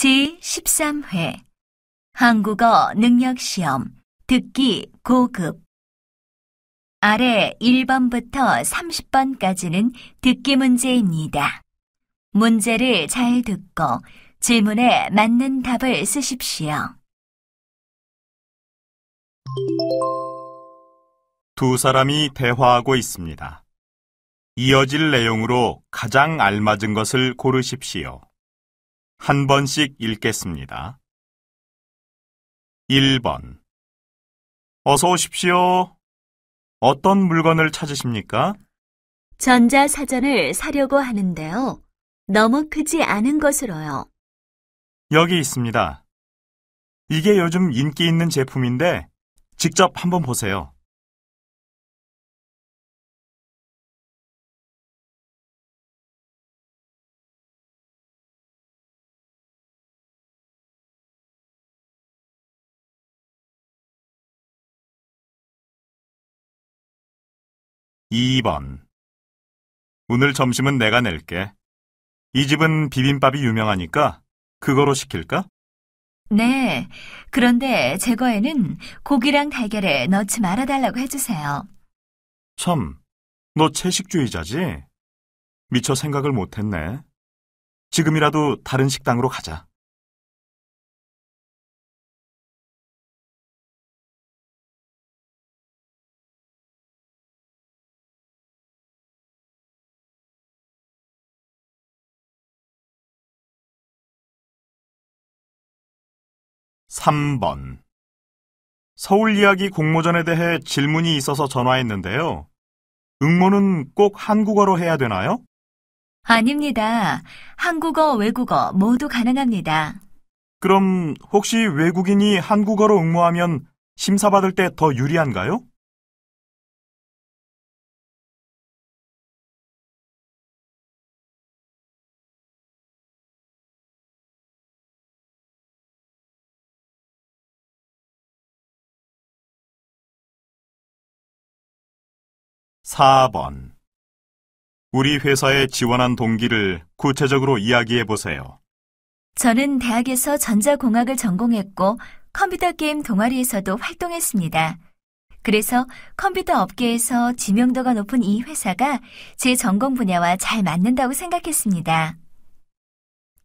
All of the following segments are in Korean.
제13회 한국어 능력시험 듣기 고급 아래 1번부터 30번까지는 듣기 문제입니다. 문제를 잘 듣고 질문에 맞는 답을 쓰십시오. 두 사람이 대화하고 있습니다. 이어질 내용으로 가장 알맞은 것을 고르십시오. 한 번씩 읽겠습니다. 1번. 어서 오십시오. 어떤 물건을 찾으십니까? 전자사전을 사려고 하는데요. 너무 크지 않은 것으로요. 여기 있습니다. 이게 요즘 인기 있는 제품인데 직접 한번 보세요. 2번. 오늘 점심은 내가 낼게. 이 집은 비빔밥이 유명하니까 그거로 시킬까? 네, 그런데 제 거에는 고기랑 달걀을 넣지 말아달라고 해주세요. 참, 너 채식주의자지? 미처 생각을 못했네. 지금이라도 다른 식당으로 가자. 3번. 서울 이야기 공모전에 대해 질문이 있어서 전화했는데요. 응모는 꼭 한국어로 해야 되나요? 아닙니다. 한국어, 외국어 모두 가능합니다. 그럼 혹시 외국인이 한국어로 응모하면 심사받을 때 더 유리한가요? 4번. 우리 회사에 지원한 동기를 구체적으로 이야기해 보세요. 저는 대학에서 전자공학을 전공했고 컴퓨터 게임 동아리에서도 활동했습니다. 그래서 컴퓨터 업계에서知名도가 높은 이 회사가 제 전공 분야와 잘 맞는다고 생각했습니다.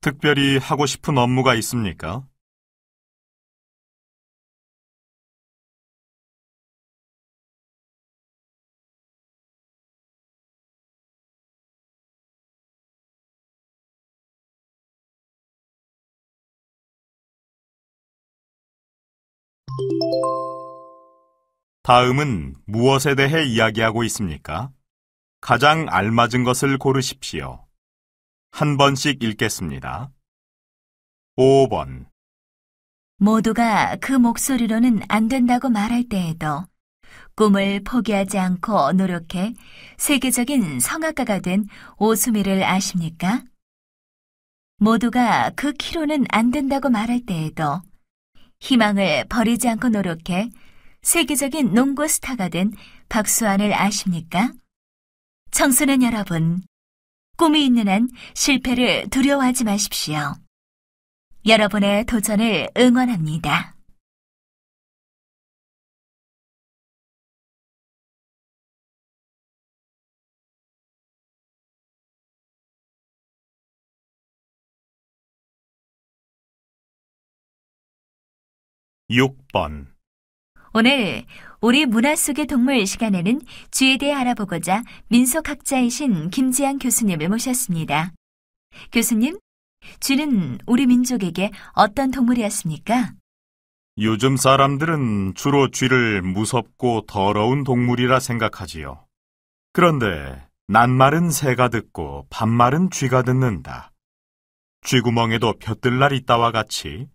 특별히 하고 싶은 업무가 있습니까? '다음은 무엇에 대해 이야기하고 있습니까? 가장 알맞은 것을 고르십시오. 한 번씩 읽겠습니다. 5번. 모두가 그 목소리로는 안 된다고 말할 때에도 꿈을 포기하지 않고 노력해 세계적인 성악가가 된 오수미를 아십니까? 모두가 그 키로는 안 된다고 말할 때에도 희망을 버리지 않고 노력해 세계적인 농구 스타가 된 박수환을 아십니까? 청소년 여러분, 꿈이 있는 한 실패를 두려워하지 마십시오. 여러분의 도전을 응원합니다. (6번) 오늘 우리 문화 속의 동물 시간에는 쥐에 대해 알아보고자 민속학자이신 김지양 교수님을 모셨습니다. 교수님, 쥐는 우리 민족에게 어떤 동물이었습니까? 요즘 사람들은 주로 쥐를 무섭고 더러운 동물이라 생각하지요. 그런데 낱말은 새가 듣고 반말은 쥐가 듣는다. 쥐구멍에도 벼뜰날 있다와 같이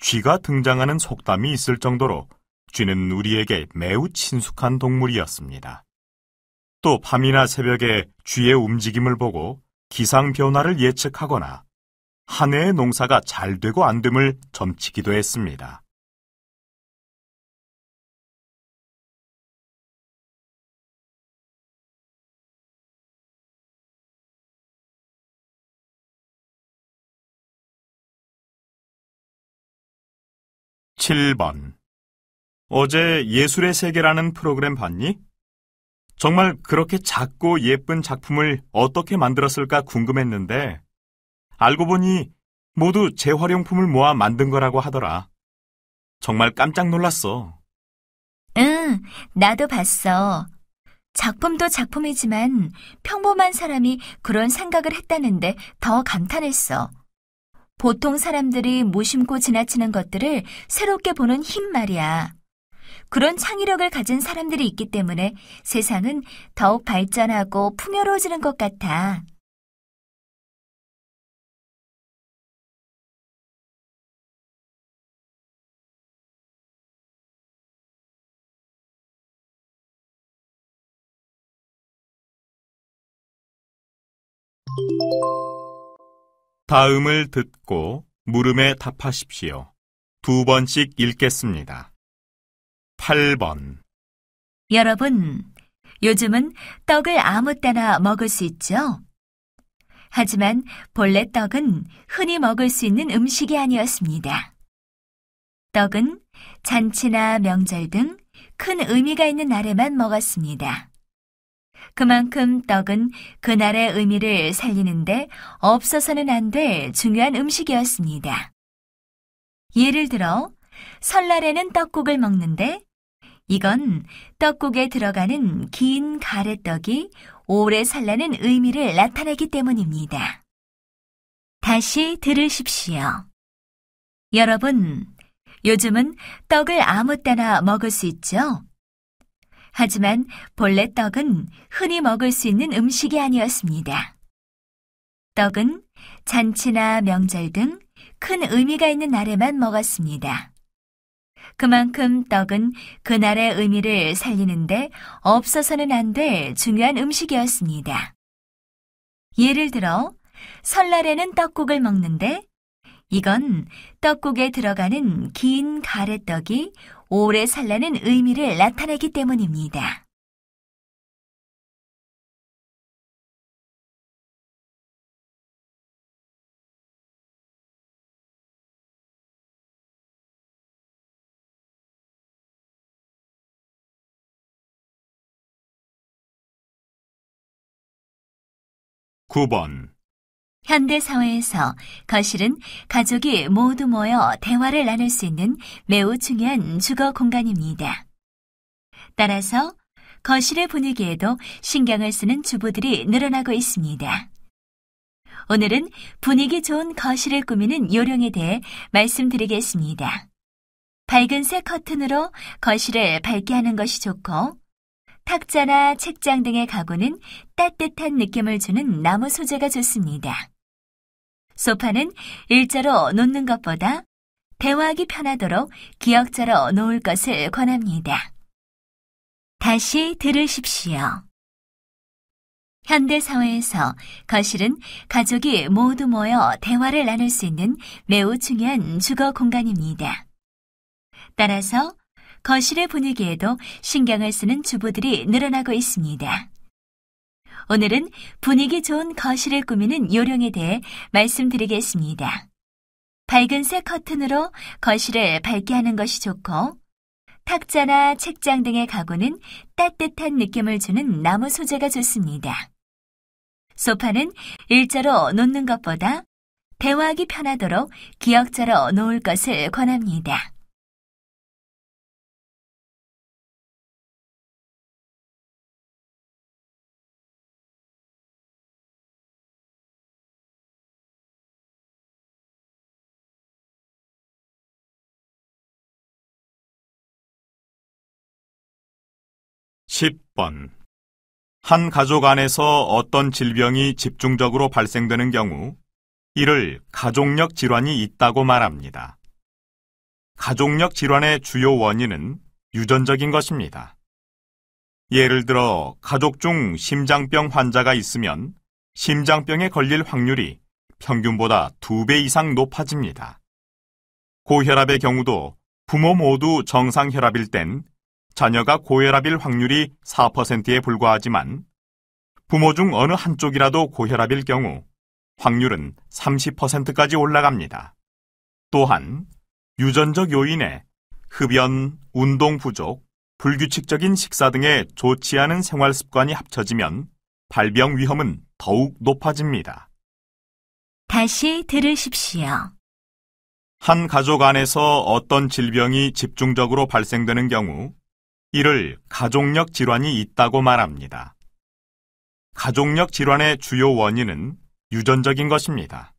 쥐가 등장하는 속담이 있을 정도로 쥐는 우리에게 매우 친숙한 동물이었습니다. 또 밤이나 새벽에 쥐의 움직임을 보고 기상 변화를 예측하거나 한 해의 농사가 잘 되고 안 됨을 점치기도 했습니다. 7번. 어제 예술의 세계라는 프로그램 봤니? 정말 그렇게 작고 예쁜 작품을 어떻게 만들었을까 궁금했는데 알고 보니 모두 재활용품을 모아 만든 거라고 하더라. 정말 깜짝 놀랐어. 응, 나도 봤어. 작품도 작품이지만 평범한 사람이 그런 생각을 했다는데 더 감탄했어. 보통 사람들이 무심코 지나치는 것들을 새롭게 보는 힘 말이야. 그런 창의력을 가진 사람들이 있기 때문에 세상은 더욱 발전하고 풍요로워지는 것 같아. 다음을 듣고 물음에 답하십시오. 2번씩 읽겠습니다. 8번. 여러분, 요즘은 떡을 아무 때나 먹을 수 있죠? 하지만 본래 떡은 흔히 먹을 수 있는 음식이 아니었습니다. 떡은 잔치나 명절 등 큰 의미가 있는 날에만 먹었습니다. 그만큼 떡은 그날의 의미를 살리는데 없어서는 안 될 중요한 음식이었습니다. 예를 들어 설날에는 떡국을 먹는데 이건 떡국에 들어가는 긴 가래떡이 오래 살라는 의미를 나타내기 때문입니다. 다시 들으십시오. 여러분, 요즘은 떡을 아무 때나 먹을 수 있죠? 하지만 본래 떡은 흔히 먹을 수 있는 음식이 아니었습니다. 떡은 잔치나 명절 등 큰 의미가 있는 날에만 먹었습니다. 그만큼 떡은 그날의 의미를 살리는데 없어서는 안 될 중요한 음식이었습니다. 예를 들어 설날에는 떡국을 먹는데 이건 떡국에 들어가는 긴 가래떡이 오래 살라는 의미를 나타내기 때문입니다. (9번) 현대사회에서 거실은 가족이 모두 모여 대화를 나눌 수 있는 매우 중요한 주거 공간입니다. 따라서 거실의 분위기에도 신경을 쓰는 주부들이 늘어나고 있습니다. 오늘은 분위기 좋은 거실을 꾸미는 요령에 대해 말씀드리겠습니다. 밝은색 커튼으로 거실을 밝게 하는 것이 좋고 탁자나 책장 등의 가구는 따뜻한 느낌을 주는 나무 소재가 좋습니다. 소파는 일자로 놓는 것보다 대화하기 편하도록 기역자로 놓을 것을 권합니다. 다시 들으십시오. 현대사회에서 거실은 가족이 모두 모여 대화를 나눌 수 있는 매우 중요한 주거 공간입니다. 따라서 거실의 분위기에도 신경을 쓰는 주부들이 늘어나고 있습니다. 오늘은 분위기 좋은 거실을 꾸미는 요령에 대해 말씀드리겠습니다. 밝은색 커튼으로 거실을 밝게 하는 것이 좋고 탁자나 책장 등의 가구는 따뜻한 느낌을 주는 나무 소재가 좋습니다. 소파는 일자로 놓는 것보다 대화하기 편하도록 기역자로 놓을 것을 권합니다. (10번) 한 가족 안에서 어떤 질병이 집중적으로 발생되는 경우 이를 가족력 질환이 있다고 말합니다. 가족력 질환의 주요 원인은 유전적인 것입니다. 예를 들어 가족 중 심장병 환자가 있으면 심장병에 걸릴 확률이 평균보다 2배 이상 높아집니다. 고혈압의 경우도 부모 모두 정상혈압일 땐 자녀가 고혈압일 확률이 4%에 불과하지만 부모 중 어느 한쪽이라도 고혈압일 경우 확률은 30%까지 올라갑니다. 또한 유전적 요인에 흡연, 운동 부족, 불규칙적인 식사 등의 좋지 않은 생활 습관이 합쳐지면 발병 위험은 더욱 높아집니다. 다시 들으십시오. 한 가족 안에서 어떤 질병이 집중적으로 발생되는 경우 이를 가족력 질환이 있다고 말합니다. 가족력 질환의 주요 원인은 유전적인 것입니다.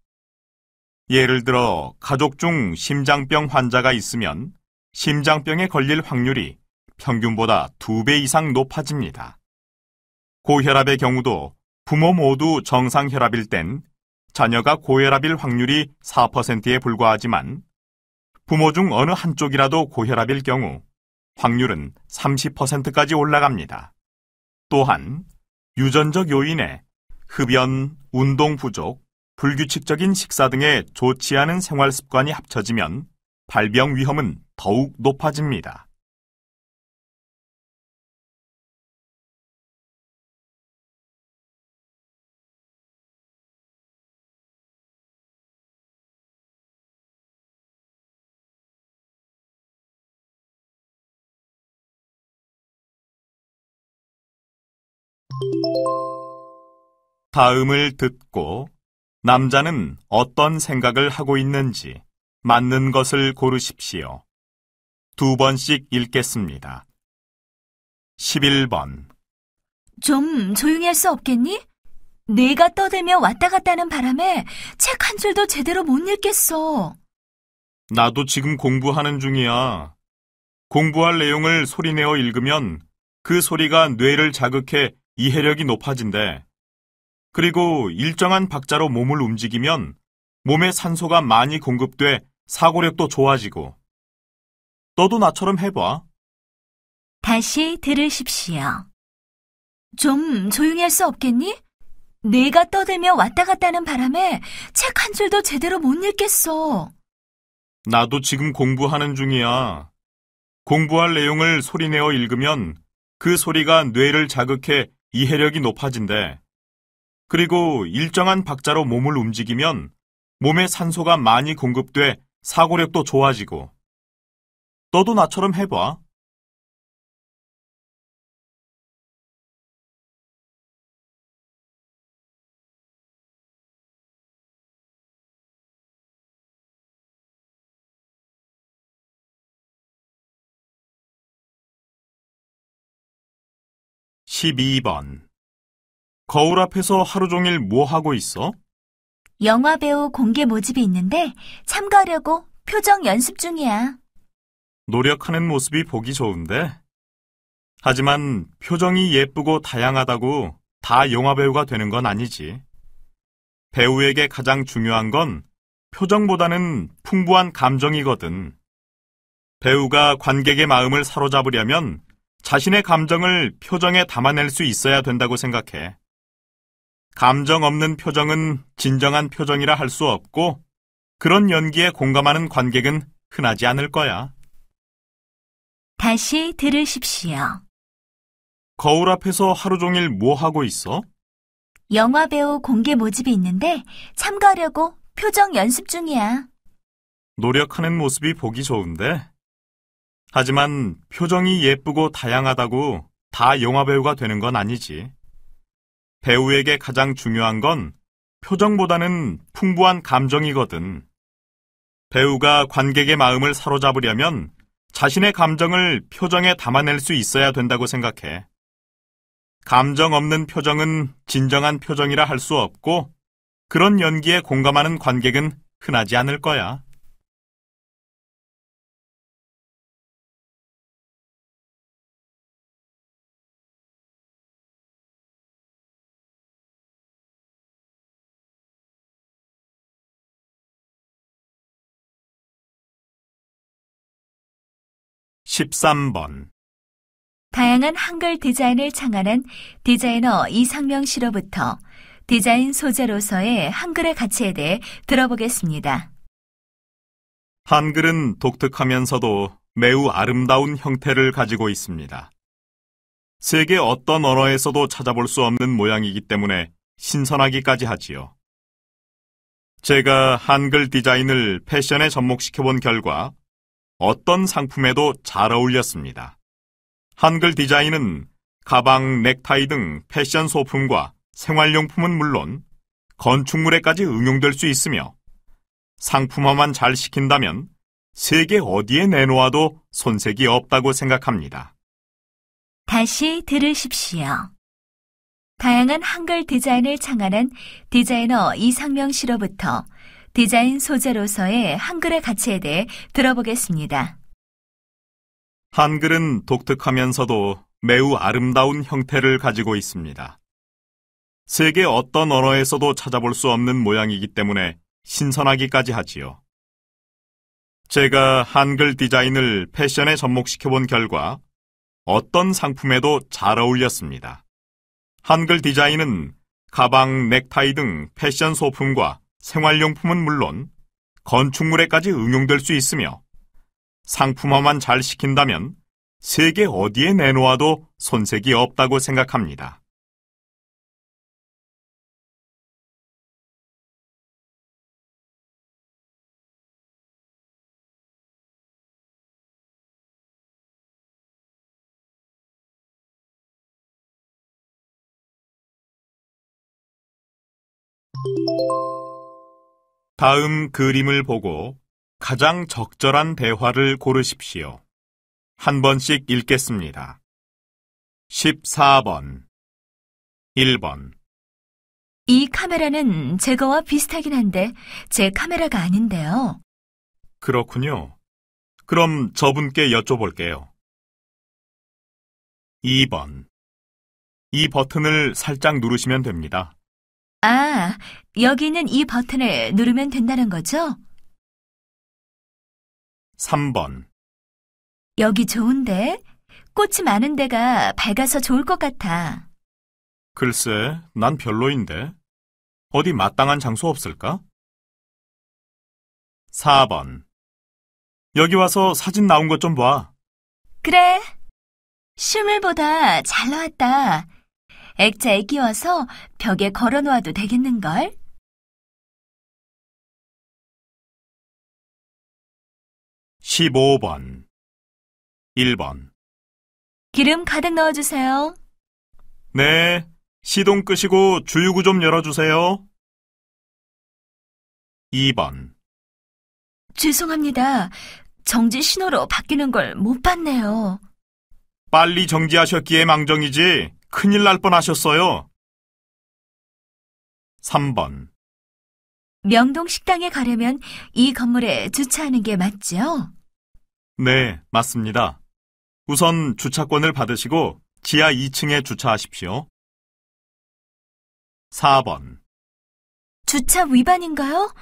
예를 들어 가족 중 심장병 환자가 있으면 심장병에 걸릴 확률이 평균보다 2배 이상 높아집니다. 고혈압의 경우도 부모 모두 정상 혈압일 땐 자녀가 고혈압일 확률이 4%에 불과하지만 부모 중 어느 한쪽이라도 고혈압일 경우 확률은 30%까지 올라갑니다. 또한 유전적 요인에 흡연, 운동 부족, 불규칙적인 식사 등의 좋지 않은 생활 습관이 합쳐지면 발병 위험은 더욱 높아집니다. 다음을 듣고 남자는 어떤 생각을 하고 있는지 맞는 것을 고르십시오. 2번씩 읽겠습니다. 11번. 좀 조용히 할 수 없겠니? 내가 떠들며 왔다 갔다 하는 바람에 책 한 줄도 제대로 못 읽겠어. 나도 지금 공부하는 중이야. 공부할 내용을 소리내어 읽으면 그 소리가 뇌를 자극해 이해력이 높아진대. 그리고 일정한 박자로 몸을 움직이면 몸에 산소가 많이 공급돼 사고력도 좋아지고. 너도 나처럼 해봐. 다시 들으십시오. 좀 조용히 할 수 없겠니? 내가 떠들며 왔다 갔다 하는 바람에 책 한 줄도 제대로 못 읽겠어. 나도 지금 공부하는 중이야. 공부할 내용을 소리내어 읽으면 그 소리가 뇌를 자극해 이해력이 높아진대. 그리고 일정한 박자로 몸을 움직이면 몸에 산소가 많이 공급돼 사고력도 좋아지고. 너도 나처럼 해봐. (12번) 거울 앞에서 하루 종일 뭐 하고 있어? 영화배우 공개 모집이 있는데 참가하려고 표정 연습 중이야. 노력하는 모습이 보기 좋은데. 하지만 표정이 예쁘고 다양하다고 다 영화배우가 되는 건 아니지. 배우에게 가장 중요한 건 표정보다는 풍부한 감정이거든. 배우가 관객의 마음을 사로잡으려면 자신의 감정을 표정에 담아낼 수 있어야 된다고 생각해. 감정 없는 표정은 진정한 표정이라 할 수 없고 그런 연기에 공감하는 관객은 흔하지 않을 거야. 다시 들으십시오. 거울 앞에서 하루 종일 뭐 하고 있어? 영화배우 공개 모집이 있는데 참가하려고 표정 연습 중이야. 노력하는 모습이 보기 좋은데. 하지만 표정이 예쁘고 다양하다고 다 영화배우가 되는 건 아니지. 배우에게 가장 중요한 건 표정보다는 풍부한 감정이거든. 배우가 관객의 마음을 사로잡으려면 자신의 감정을 표정에 담아낼 수 있어야 된다고 생각해. 감정 없는 표정은 진정한 표정이라 할 수 없고 그런 연기에 공감하는 관객은 흔하지 않을 거야. (13번) 다양한 한글 디자인을 창안한 디자이너 이상명 씨로부터 디자인 소재로서의 한글의 가치에 대해 들어보겠습니다. 한글은 독특하면서도 매우 아름다운 형태를 가지고 있습니다. 세계 어떤 언어에서도 찾아볼 수 없는 모양이기 때문에 신선하기까지 하지요. 제가 한글 디자인을 패션에 접목시켜본 결과 어떤 상품에도 잘 어울렸습니다. 한글 디자인은 가방, 넥타이 등 패션 소품과 생활용품은 물론 건축물에까지 응용될 수 있으며 상품화만 잘 시킨다면 세계 어디에 내놓아도 손색이 없다고 생각합니다. 다시 들으십시오. 다양한 한글 디자인을 창안한 디자이너 이상명 씨로부터 디자인 소재로서의 한글의 가치에 대해 들어보겠습니다. 한글은 독특하면서도 매우 아름다운 형태를 가지고 있습니다. 세계 어떤 언어에서도 찾아볼 수 없는 모양이기 때문에 신선하기까지 하지요. 제가 한글 디자인을 패션에 접목시켜본 결과 어떤 상품에도 잘 어울렸습니다. 한글 디자인은 가방, 넥타이 등 패션 소품과 생활용품은 물론 건축물에까지 응용될 수 있으며 상품화만 잘 시킨다면 세계 어디에 내놓아도 손색이 없다고 생각합니다. 다음 그림을 보고 가장 적절한 대화를 고르십시오. 한 번씩 읽겠습니다. 14번 1번 이 카메라는 제 거와 비슷하긴 한데 제 카메라가 아닌데요. 그렇군요. 그럼 저분께 여쭤볼게요. 2번 이 버튼을 살짝 누르시면 됩니다. 아, 여기 있는 이 버튼을 누르면 된다는 거죠? 3번 여기 좋은데? 꽃이 많은 데가 밝아서 좋을 것 같아. 글쎄, 난 별로인데. 어디 마땅한 장소 없을까? 4번 여기 와서 사진 나온 것 좀 봐. 그래, 실물보다 잘 나왔다. 액자에 끼워서 벽에 걸어놓아도 되겠는걸? 15번 1번 기름 가득 넣어주세요. 네, 시동 끄시고 주유구 좀 열어주세요. 2번 죄송합니다. 정지 신호로 바뀌는 걸 못 봤네요. 빨리 정지하셨기에 망정이지 큰일 날 뻔하셨어요. 3번 명동 식당에 가려면 이 건물에 주차하는 게 맞죠? 네, 맞습니다. 우선 주차권을 받으시고 지하 2층에 주차하십시오. 4번 주차 위반인가요?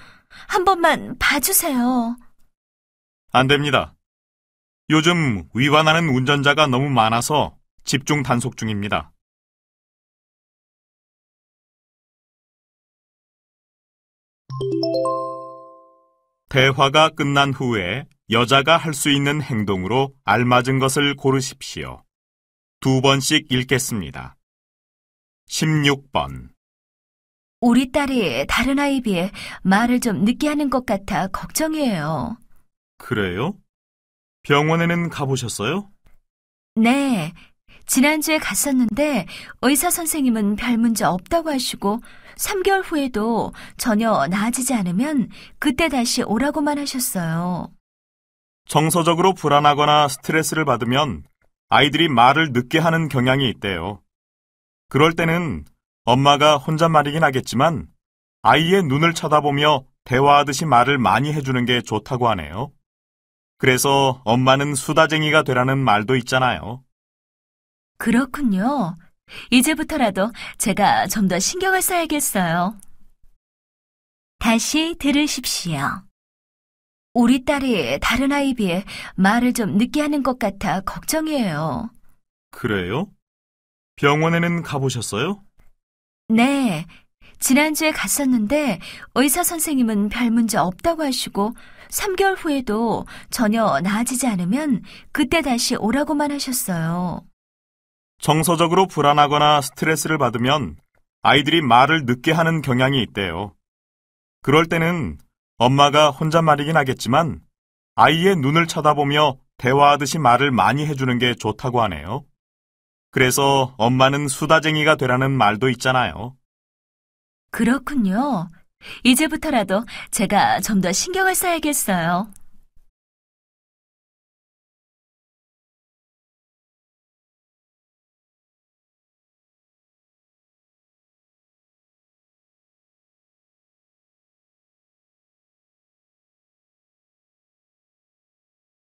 한 번만 봐주세요. 안 됩니다. 요즘 위반하는 운전자가 너무 많아서 집중 단속 중입니다. 대화가 끝난 후에 여자가 할 수 있는 행동으로 알맞은 것을 고르십시오. 2번씩 읽겠습니다. 16번 우리 딸이 다른 아이에 비해 말을 좀 늦게 하는 것 같아 걱정이에요. 그래요? 병원에는 가보셨어요? 네, 지난주에 갔었는데 의사 선생님은 별 문제 없다고 하시고 3개월 후에도 전혀 나아지지 않으면 그때 다시 오라고만 하셨어요. 정서적으로 불안하거나 스트레스를 받으면 아이들이 말을 늦게 하는 경향이 있대요. 그럴 때는 엄마가 혼잣말이긴 하겠지만 아이의 눈을 쳐다보며 대화하듯이 말을 많이 해주는 게 좋다고 하네요. 그래서 엄마는 수다쟁이가 되라는 말도 있잖아요. 그렇군요. 이제부터라도 제가 좀 더 신경을 써야겠어요. 다시 들으십시오. 우리 딸이 다른 아이에 비해 말을 좀 늦게 하는 것 같아 걱정이에요. 그래요? 병원에는 가보셨어요? 네, 지난주에 갔었는데 의사 선생님은 별 문제 없다고 하시고 3개월 후에도 전혀 나아지지 않으면 그때 다시 오라고만 하셨어요. 정서적으로 불안하거나 스트레스를 받으면 아이들이 말을 늦게 하는 경향이 있대요. 그럴 때는 엄마가 혼잣말이긴 하겠지만 아이의 눈을 쳐다보며 대화하듯이 말을 많이 해주는 게 좋다고 하네요. 그래서 엄마는 수다쟁이가 되라는 말도 있잖아요. 그렇군요. 이제부터라도 제가 좀 더 신경을 써야겠어요.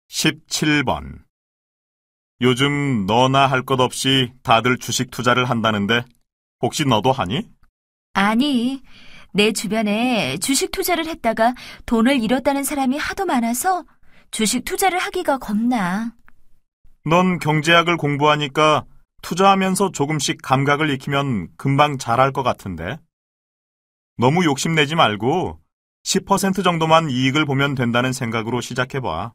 (17번) 요즘 너나 할 것 없이 다들 주식 투자를 한다는데 혹시 너도 하니? 아니, 내 주변에 주식 투자를 했다가 돈을 잃었다는 사람이 하도 많아서 주식 투자를 하기가 겁나. 넌 경제학을 공부하니까 투자하면서 조금씩 감각을 익히면 금방 잘할 것 같은데. 너무 욕심내지 말고 10% 정도만 이익을 보면 된다는 생각으로 시작해봐.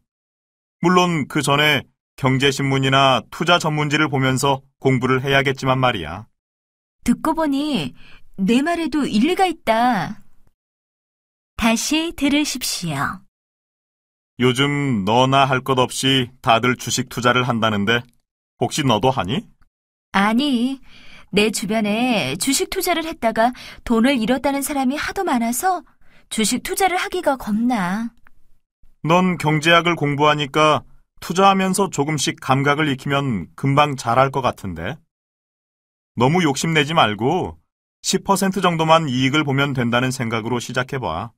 물론 그 전에 경제신문이나 투자 전문지를 보면서 공부를 해야겠지만 말이야. 듣고 보니 내 말에도 일리가 있다. 다시 들으십시오. 요즘 너나 할 것 없이 다들 주식 투자를 한다는데 혹시 너도 하니? 아니, 내 주변에 주식 투자를 했다가 돈을 잃었다는 사람이 하도 많아서 주식 투자를 하기가 겁나. 넌 경제학을 공부하니까 투자하면서 조금씩 감각을 익히면 금방 잘할 것 같은데. 너무 욕심내지 말고 10% 정도만 이익을 보면 된다는 생각으로 시작해봐.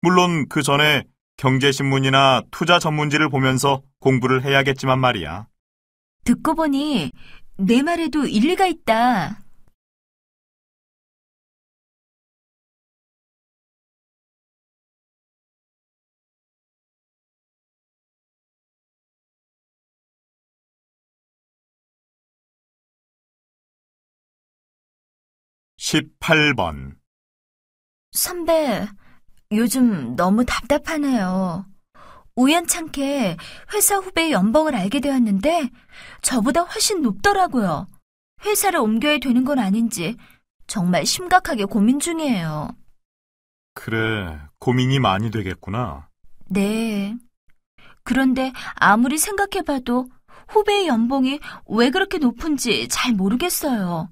물론 그 전에 경제신문이나 투자 전문지를 보면서 공부를 해야겠지만 말이야. 듣고 보니 내 말에도 일리가 있다. (18번) 선배, 요즘 너무 답답하네요. 우연찮게 회사 후배의 연봉을 알게 되었는데 저보다 훨씬 높더라고요. 회사를 옮겨야 되는 건 아닌지 정말 심각하게 고민 중이에요. 그래, 고민이 많이 되겠구나. 네. 그런데 아무리 생각해봐도 후배의 연봉이 왜 그렇게 높은지 잘 모르겠어요.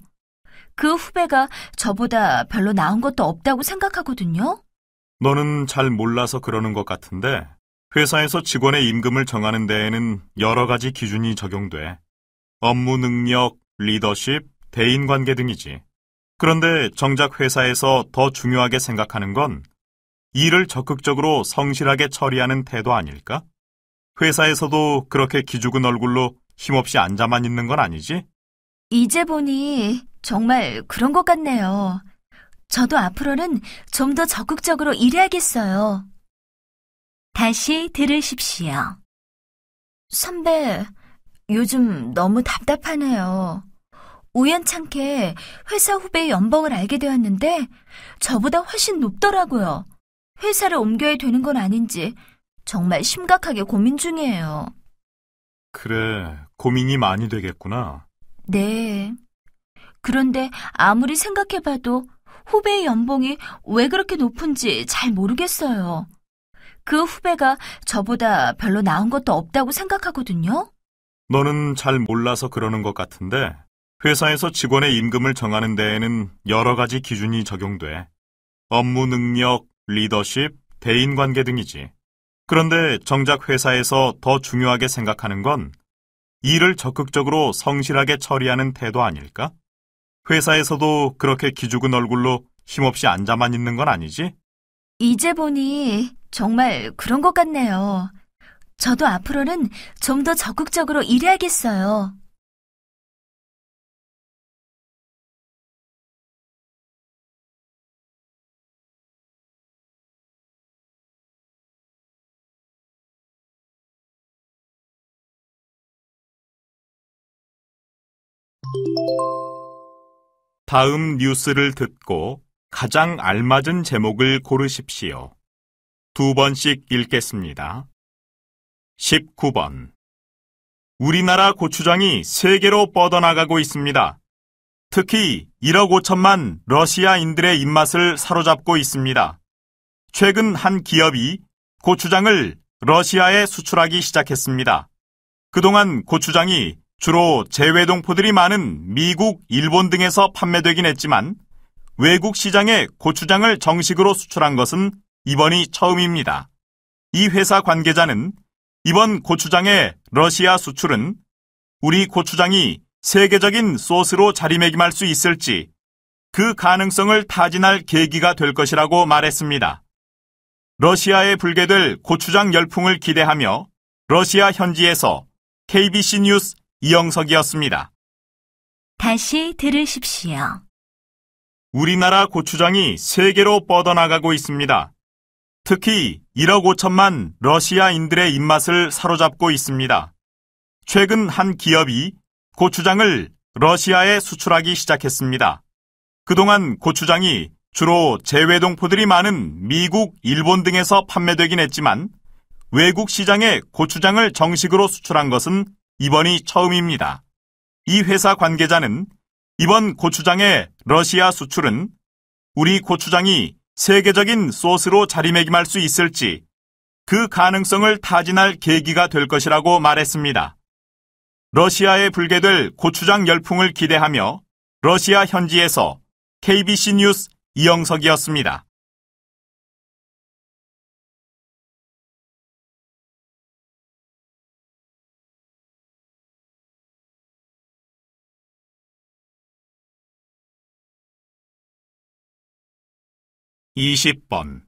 그 후배가 저보다 별로 나은 것도 없다고 생각하거든요. 너는 잘 몰라서 그러는 것 같은데 회사에서 직원의 임금을 정하는 데에는 여러 가지 기준이 적용돼. 업무 능력, 리더십, 대인관계 등이지. 그런데 정작 회사에서 더 중요하게 생각하는 건 일을 적극적으로 성실하게 처리하는 태도 아닐까? 회사에서도 그렇게 기죽은 얼굴로 힘없이 앉아만 있는 건 아니지? 이제 보니 정말 그런 것 같네요. 저도 앞으로는 좀 더 적극적으로 일해야겠어요. 다시 들으십시오. 선배, 요즘 너무 답답하네요. 우연찮게 회사 후배의 연봉을 알게 되었는데 저보다 훨씬 높더라고요. 회사를 옮겨야 되는 건 아닌지 정말 심각하게 고민 중이에요. 그래, 고민이 많이 되겠구나. 네. 그런데 아무리 생각해봐도 후배의 연봉이 왜 그렇게 높은지 잘 모르겠어요. 그 후배가 저보다 별로 나은 것도 없다고 생각하거든요. 너는 잘 몰라서 그러는 것 같은데 회사에서 직원의 임금을 정하는 데에는 여러 가지 기준이 적용돼. 업무 능력, 리더십, 대인관계 등이지. 그런데 정작 회사에서 더 중요하게 생각하는 건 일을 적극적으로 성실하게 처리하는 태도 아닐까? 회사에서도 그렇게 기죽은 얼굴로 힘없이 앉아만 있는 건 아니지? 이제 보니 정말 그런 것 같네요. 저도 앞으로는 좀 더 적극적으로 일해야겠어요. 다음 뉴스를 듣고 가장 알맞은 제목을 고르십시오. 2번씩 읽겠습니다. 19번. 우리나라 고추장이 세계로 뻗어나가고 있습니다. 특히 1억 5천만 러시아인들의 입맛을 사로잡고 있습니다. 최근 한 기업이 고추장을 러시아에 수출하기 시작했습니다. 그동안 고추장이 주로 재외동포들이 많은 미국, 일본 등에서 판매되긴 했지만 외국 시장에 고추장을 정식으로 수출한 것은 이번이 처음입니다. 이 회사 관계자는 이번 고추장의 러시아 수출은 우리 고추장이 세계적인 소스로 자리매김할 수 있을지 그 가능성을 타진할 계기가 될 것이라고 말했습니다. 러시아에 불게 될 고추장 열풍을 기대하며 러시아 현지에서 KBC 뉴스 이영석이었습니다. 다시 들으십시오. 우리나라 고추장이 세계로 뻗어나가고 있습니다. 특히 1억 5천만 러시아인들의 입맛을 사로잡고 있습니다. 최근 한 기업이 고추장을 러시아에 수출하기 시작했습니다. 그동안 고추장이 주로 재외동포들이 많은 미국, 일본 등에서 판매되긴 했지만 외국 시장에 고추장을 정식으로 수출한 것은 이번이 처음입니다. 이 회사 관계자는 이번 고추장의 러시아 수출은 우리 고추장이 세계적인 소스로 자리매김할 수 있을지 그 가능성을 타진할 계기가 될 것이라고 말했습니다. 러시아에 불게 될 고추장 열풍을 기대하며 러시아 현지에서 KBC 뉴스 이영석이었습니다. (20번)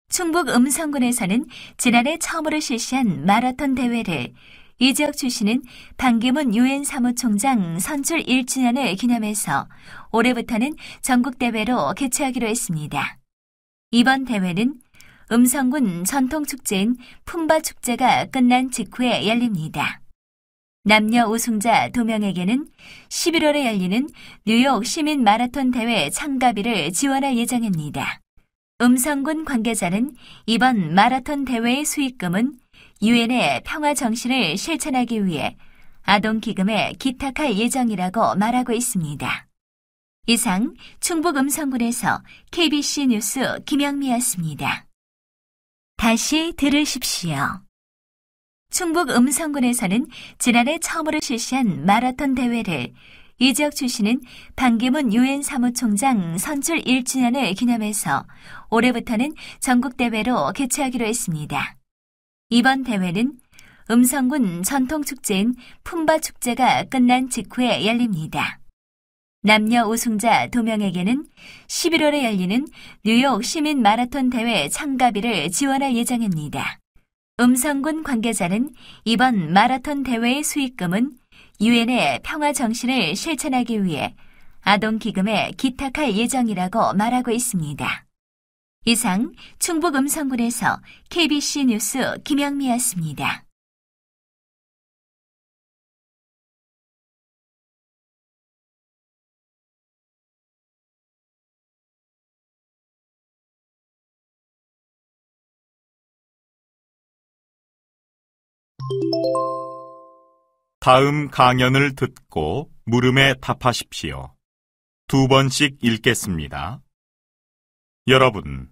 충북 음성군에서는 지난해 처음으로 실시한 마라톤 대회를 이 지역 출신은 반기문 유엔 사무총장 선출 1주년을 기념해서 올해부터는 전국대회로 개최하기로 했습니다. 이번 대회는 음성군 전통축제인 품바축제가 끝난 직후에 열립니다. 남녀 우승자 2명에게는 11월에 열리는 뉴욕 시민 마라톤 대회 참가비를 지원할 예정입니다. 음성군 관계자는 이번 마라톤 대회의 수익금은 유엔의 평화 정신을 실천하기 위해 아동기금에 기탁할 예정이라고 말하고 있습니다. 이상 충북 음성군에서 KBC 뉴스 김영미였습니다. 다시 들으십시오. 충북 음성군에서는 지난해 처음으로 실시한 마라톤 대회를 이 지역 출신은 반기문 유엔 사무총장 선출 1주년을 기념해서 올해부터는 전국대회로 개최하기로 했습니다. 이번 대회는 음성군 전통축제인 품바축제가 끝난 직후에 열립니다. 남녀 우승자 2명에게는 11월에 열리는 뉴욕 시민 마라톤 대회 참가비를 지원할 예정입니다. 음성군 관계자는 이번 마라톤 대회의 수익금은 유엔의 평화 정신을 실천하기 위해 아동기금에 기탁할 예정이라고 말하고 있습니다. 이상 충북 음성군에서 KBC 뉴스 김영미였습니다. 다음 강연을 듣고 물음에 답하십시오. 2번씩 읽겠습니다. 여러분,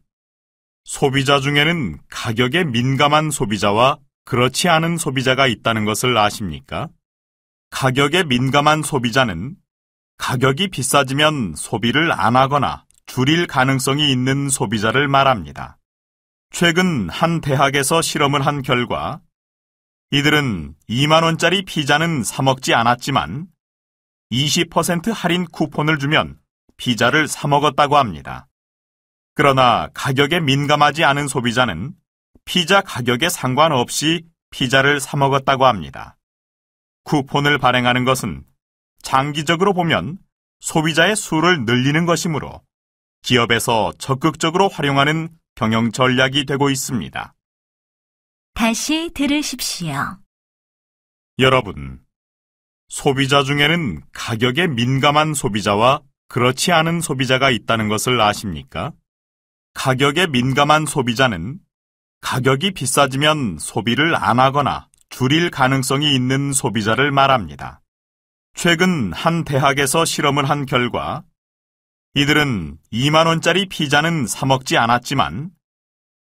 소비자 중에는 가격에 민감한 소비자와 그렇지 않은 소비자가 있다는 것을 아십니까? 가격에 민감한 소비자는 가격이 비싸지면 소비를 안 하거나 줄일 가능성이 있는 소비자를 말합니다. 최근 한 대학에서 실험을 한 결과 이들은 2만 원짜리 피자는 사 먹지 않았지만 20% 할인 쿠폰을 주면 피자를 사 먹었다고 합니다. 그러나 가격에 민감하지 않은 소비자는 피자 가격에 상관없이 피자를 사 먹었다고 합니다. 쿠폰을 발행하는 것은 장기적으로 보면 소비자의 수를 늘리는 것이므로 기업에서 적극적으로 활용하는 경영 전략이 되고 있습니다. 다시 들으십시오. 여러분, 소비자 중에는 가격에 민감한 소비자와 그렇지 않은 소비자가 있다는 것을 아십니까? 가격에 민감한 소비자는 가격이 비싸지면 소비를 안 하거나 줄일 가능성이 있는 소비자를 말합니다. 최근 한 대학에서 실험을 한 결과 이들은 2만 원짜리 피자는 사 먹지 않았지만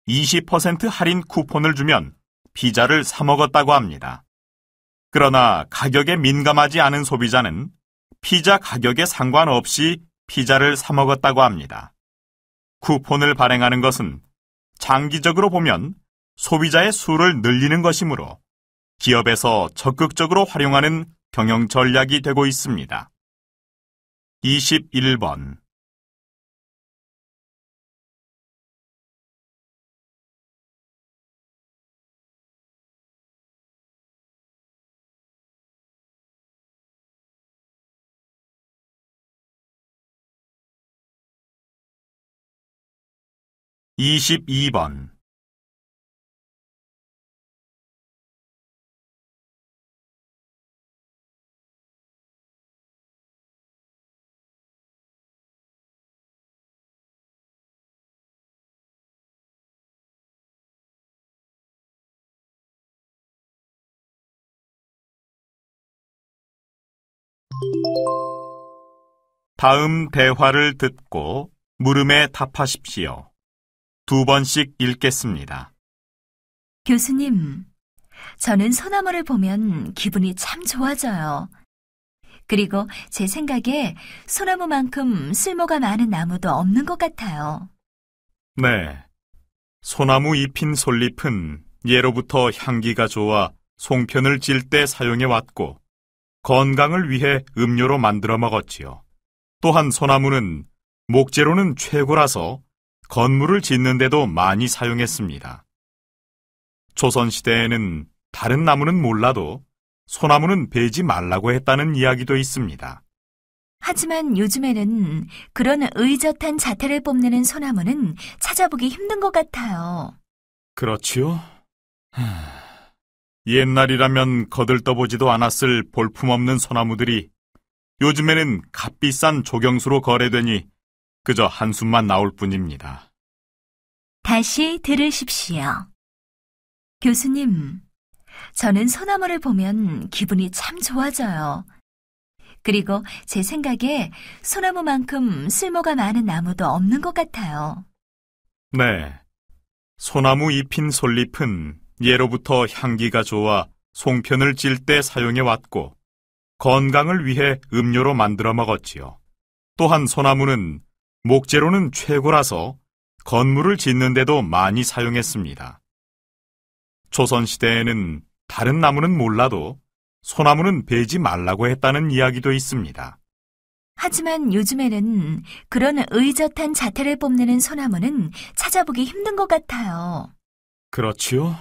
20% 할인 쿠폰을 주면 피자를 사 먹었다고 합니다. 그러나 가격에 민감하지 않은 소비자는 피자 가격에 상관없이 피자를 사 먹었다고 합니다. 쿠폰을 발행하는 것은 장기적으로 보면 소비자의 수를 늘리는 것이므로 기업에서 적극적으로 활용하는 경영 전략이 되고 있습니다. 21번 22번 다음 대화를 듣고 물음에 답하십시오. 2번씩 읽겠습니다. 교수님, 저는 소나무를 보면 기분이 참 좋아져요. 그리고 제 생각에 소나무만큼 쓸모가 많은 나무도 없는 것 같아요. 네, 소나무 잎인 솔잎은 예로부터 향기가 좋아 송편을 찔 때 사용해왔고 건강을 위해 음료로 만들어 먹었지요. 또한 소나무는 목재로는 최고라서 건물을 짓는 데도 많이 사용했습니다. 조선시대에는 다른 나무는 몰라도 소나무는 베지 말라고 했다는 이야기도 있습니다. 하지만 요즘에는 그런 의젓한 자태를 뽐내는 소나무는 찾아보기 힘든 것 같아요. 그렇지요? 옛날이라면 거들떠보지도 않았을 볼품없는 소나무들이 요즘에는 값비싼 조경수로 거래되니 그저 한숨만 나올 뿐입니다. 다시 들으십시오. 교수님, 저는 소나무를 보면 기분이 참 좋아져요. 그리고 제 생각에 소나무만큼 쓸모가 많은 나무도 없는 것 같아요. 네, 소나무 잎인 솔잎은 예로부터 향기가 좋아 송편을 찔 때 사용해왔고 건강을 위해 음료로 만들어 먹었지요. 또한 소나무는 목재로는 최고라서 건물을 짓는 데도 많이 사용했습니다. 조선시대에는 다른 나무는 몰라도 소나무는 베지 말라고 했다는 이야기도 있습니다. 하지만 요즘에는 그런 의젓한 자태를 뽐내는 소나무는 찾아보기 힘든 것 같아요. 그렇지요?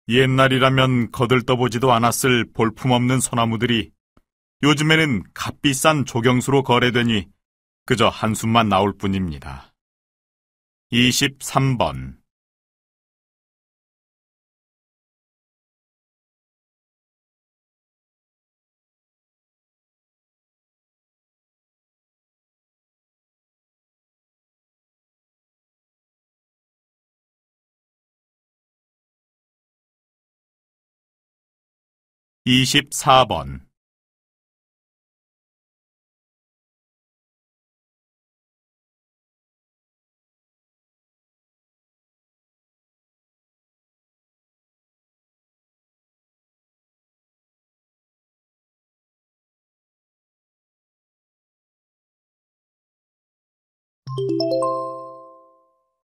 옛날이라면 거들떠보지도 않았을 볼품없는 소나무들이 요즘에는 값비싼 조경수로 거래되니 그저 한숨만 나올 뿐입니다. 23번 (24번)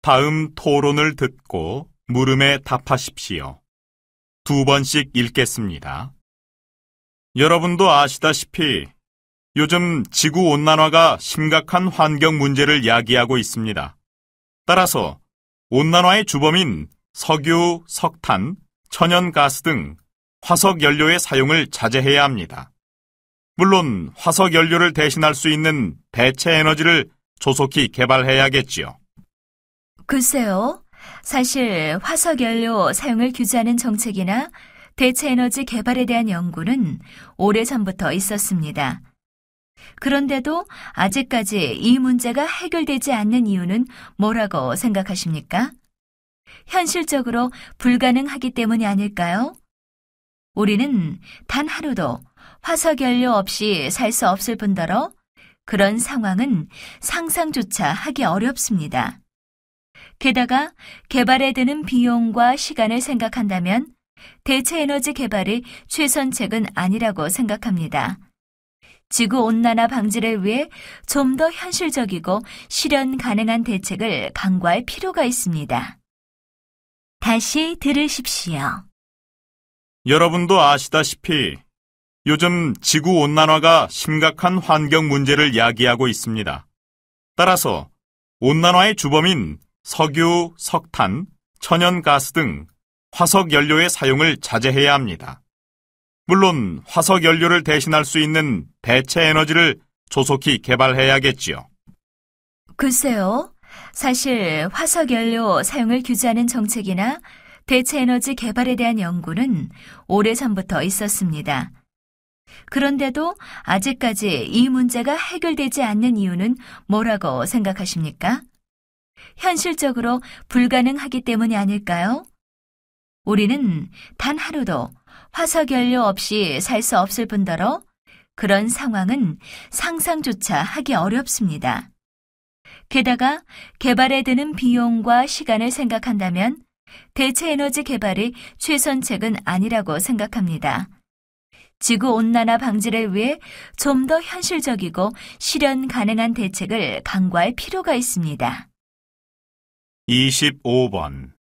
다음 토론을 듣고 물음에 답하십시오. 2번씩 읽겠습니다. 여러분도 아시다시피 요즘 지구온난화가 심각한 환경 문제를 야기하고 있습니다. 따라서 온난화의 주범인 석유, 석탄, 천연가스 등 화석연료의 사용을 자제해야 합니다. 물론 화석연료를 대신할 수 있는 대체 에너지를 조속히 개발해야겠지요. 글쎄요. 사실 화석연료 사용을 규제하는 정책이나 대체 에너지 개발에 대한 연구는 오래전부터 있었습니다. 그런데도 아직까지 이 문제가 해결되지 않는 이유는 뭐라고 생각하십니까? 현실적으로 불가능하기 때문이 아닐까요? 우리는 단 하루도 화석연료 없이 살 수 없을 뿐더러 그런 상황은 상상조차 하기 어렵습니다. 게다가 개발에 드는 비용과 시간을 생각한다면 대체 에너지 개발이 최선책은 아니라고 생각합니다. 지구온난화 방지를 위해 좀 더 현실적이고 실현 가능한 대책을 강구할 필요가 있습니다. 다시 들으십시오. 여러분도 아시다시피 요즘 지구온난화가 심각한 환경 문제를 야기하고 있습니다. 따라서 온난화의 주범인 석유, 석탄, 천연가스 등 화석 연료의 사용을 자제해야 합니다. 물론 화석 연료를 대신할 수 있는 대체 에너지를 조속히 개발해야겠지요. 글쎄요. 사실 화석 연료 사용을 규제하는 정책이나 대체 에너지 개발에 대한 연구는 오래전부터 있었습니다. 그런데도 아직까지 이 문제가 해결되지 않는 이유는 뭐라고 생각하십니까? 현실적으로 불가능하기 때문이 아닐까요? 우리는 단 하루도 화석 연료 없이 살 수 없을 뿐더러 그런 상황은 상상조차 하기 어렵습니다. 게다가 개발에 드는 비용과 시간을 생각한다면 대체 에너지 개발이 최선책은 아니라고 생각합니다. 지구온난화 방지를 위해 좀 더 현실적이고 실현 가능한 대책을 강구할 필요가 있습니다. 25번.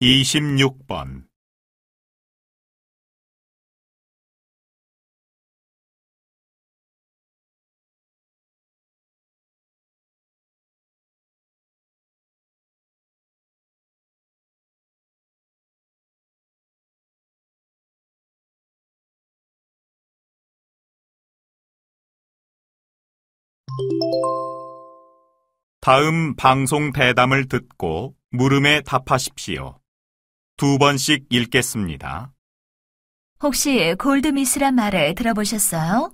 이십육 번. 다음 방송 대담을 듣고 물음에 답하십시오. 2번씩 읽겠습니다. 혹시 골드미스란 말을 들어보셨어요?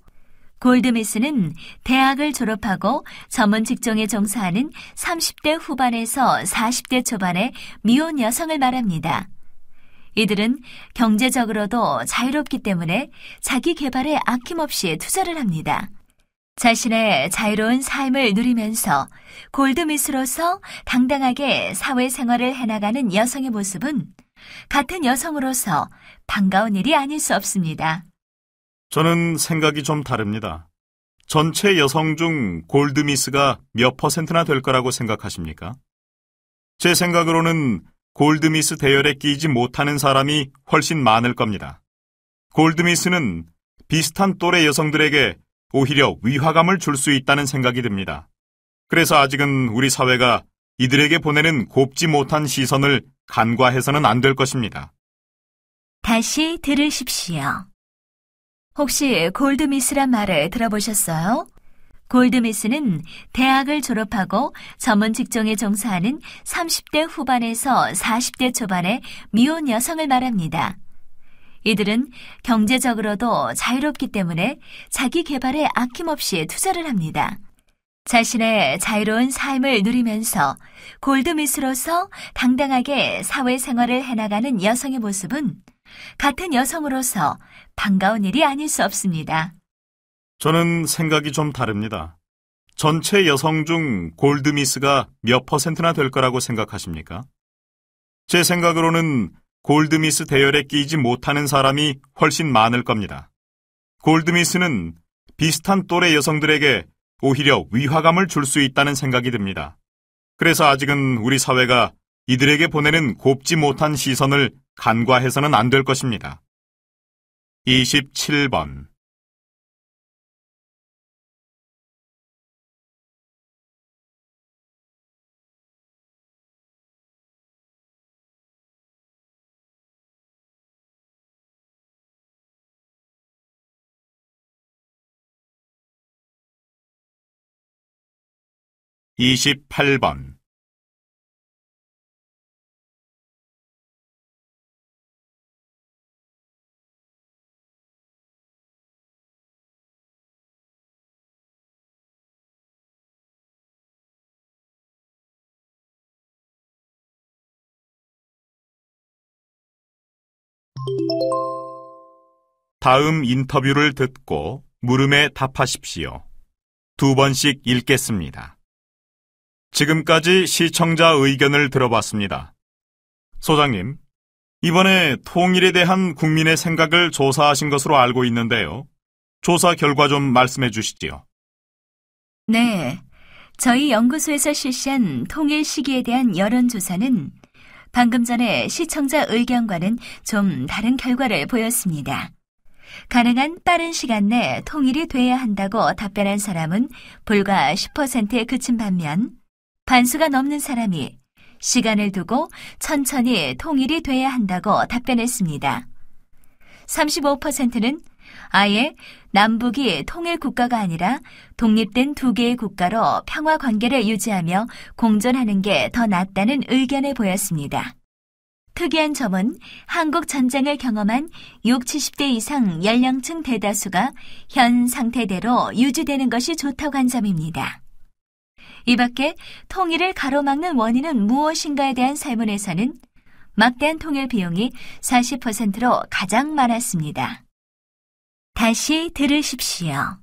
골드미스는 대학을 졸업하고 전문 직종에 종사하는 30대 후반에서 40대 초반의 미혼 여성을 말합니다. 이들은 경제적으로도 자유롭기 때문에 자기 개발에 아낌없이 투자를 합니다. 자신의 자유로운 삶을 누리면서 골드미스로서 당당하게 사회생활을 해나가는 여성의 모습은 같은 여성으로서 반가운 일이 아닐 수 없습니다. 저는 생각이 좀 다릅니다. 전체 여성 중 골드미스가 몇 %나 될 거라고 생각하십니까? 제 생각으로는 골드미스 대열에 끼지 못하는 사람이 훨씬 많을 겁니다. 골드미스는 비슷한 또래 여성들에게 오히려 위화감을 줄 수 있다는 생각이 듭니다. 그래서 아직은 우리 사회가 이들에게 보내는 곱지 못한 시선을 간과해서는 안 될 것입니다. 다시 들으십시오. 혹시 골드미스란 말을 들어보셨어요? 골드미스는 대학을 졸업하고 전문 직종에 종사하는 30대 후반에서 40대 초반의 미혼 여성을 말합니다. 이들은 경제적으로도 자유롭기 때문에 자기 개발에 아낌없이 투자를 합니다. 자신의 자유로운 삶을 누리면서 골드미스로서 당당하게 사회생활을 해나가는 여성의 모습은 같은 여성으로서 반가운 일이 아닐 수 없습니다. 저는 생각이 좀 다릅니다. 전체 여성 중 골드미스가 몇 %나 될 거라고 생각하십니까? 제 생각으로는 골드미스 대열에 끼지 못하는 사람이 훨씬 많을 겁니다. 골드미스는 비슷한 또래 여성들에게 오히려 위화감을 줄 수 있다는 생각이 듭니다. 그래서 아직은 우리 사회가 이들에게 보내는 곱지 못한 시선을 간과해서는 안 될 것입니다. 27번. 이십팔 번. 다음 인터뷰를 듣고 물음에 답하십시오. 2번씩 읽겠습니다. 지금까지 시청자 의견을 들어봤습니다. 소장님, 이번에 통일에 대한 국민의 생각을 조사하신 것으로 알고 있는데요. 조사 결과 좀 말씀해 주시지요. 네, 저희 연구소에서 실시한 통일 시기에 대한 여론조사는 방금 전에 시청자 의견과는 좀 다른 결과를 보였습니다. 가능한 빠른 시간 내 통일이 돼야 한다고 답변한 사람은 불과 10%에 그친 반면 반수가 넘는 사람이 시간을 두고 천천히 통일이 돼야 한다고 답변했습니다. 35%는 아예 남북이 통일 국가가 아니라 독립된 두 개의 국가로 평화 관계를 유지하며 공존하는 게 더 낫다는 의견을 보였습니다. 특이한 점은 한국 전쟁을 경험한 60, 70대 이상 연령층 대다수가 현 상태대로 유지되는 것이 좋다고 한 점입니다. 이 밖에 통일을 가로막는 원인은 무엇인가에 대한 설문에서는 막대한 통일 비용이 40%로 가장 많았습니다. 다시 들으십시오.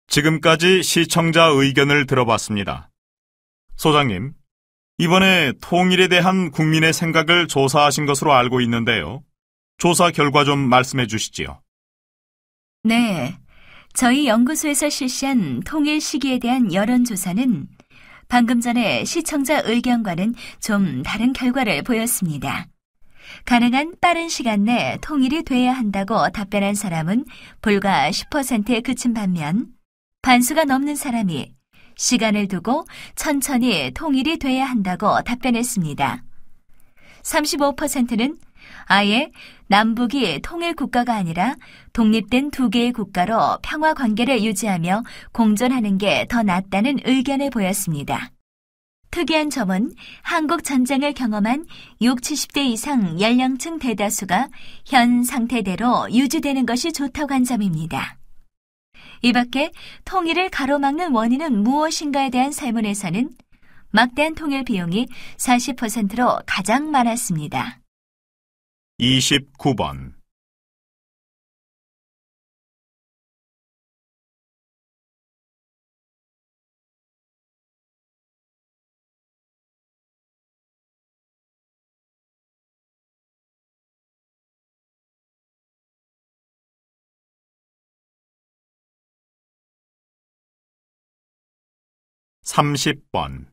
지금까지 시청자 의견을 들어봤습니다. 소장님, 이번에 통일에 대한 국민의 생각을 조사하신 것으로 알고 있는데요. 조사 결과 좀 말씀해 주시지요. 네, 저희 연구소에서 실시한 통일 시기에 대한 여론조사는 방금 전에 시청자 의견과는 좀 다른 결과를 보였습니다. 가능한 빠른 시간 내 통일이 돼야 한다고 답변한 사람은 불과 10%에 그친 반면 반수가 넘는 사람이 시간을 두고 천천히 통일이 돼야 한다고 답변했습니다. 35%는 아예 남북이 통일 국가가 아니라 독립된 두 개의 국가로 평화 관계를 유지하며 공존하는 게 더 낫다는 의견을 보였습니다. 특이한 점은 한국 전쟁을 경험한 60, 70대 이상 연령층 대다수가 현 상태대로 유지되는 것이 좋다고 한 점입니다. 이 밖에 통일을 가로막는 원인은 무엇인가에 대한 설문에서는 막대한 통일 비용이 40%로 가장 많았습니다. 29번. (30번)